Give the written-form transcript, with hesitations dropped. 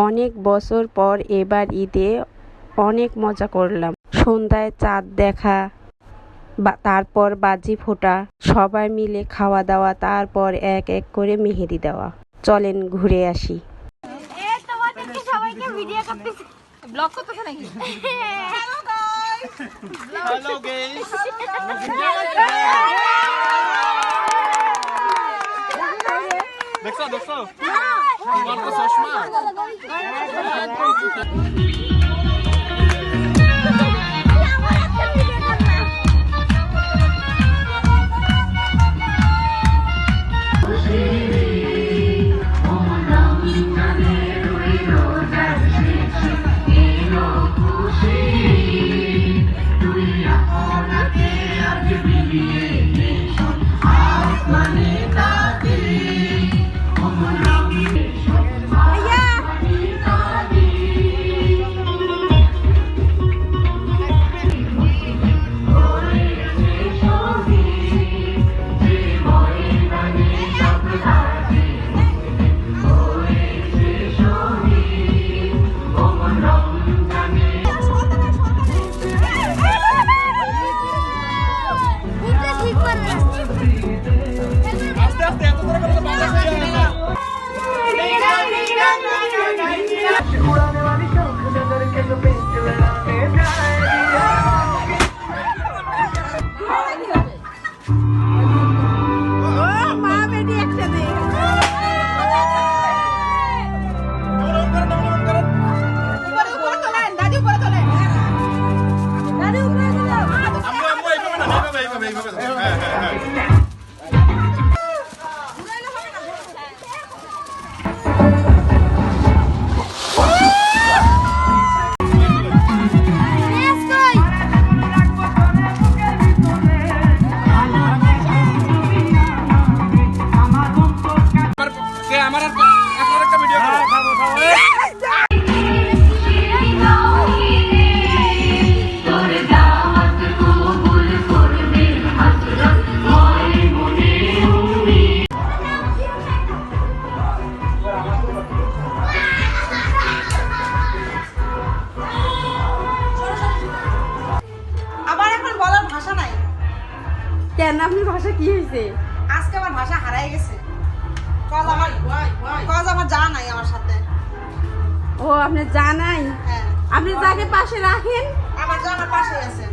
অনেক বছর পর এবার ঈদে অনেক মজা করলাম। সন্ধ্যায় চাঁদ দেখা, তারপর বাজি ফোটা, সবাই মিলে খাওয়া দাওয়া, তারপর এক এক করে মেহেদি দেওয়া। চলেন ঘুরে আসি। দেখছো দেখছো গল্প চশমা কেন আপনার ভাষা কি হয়েছে? আজকে আমার ভাষা হারাই গেছে। কজ আমার জানা নাই আমার সাথে। ও আপনার জানাই? হ্যাঁ। আপনি যাকে পাশে রাখেন আমার জানার পাশে আছে।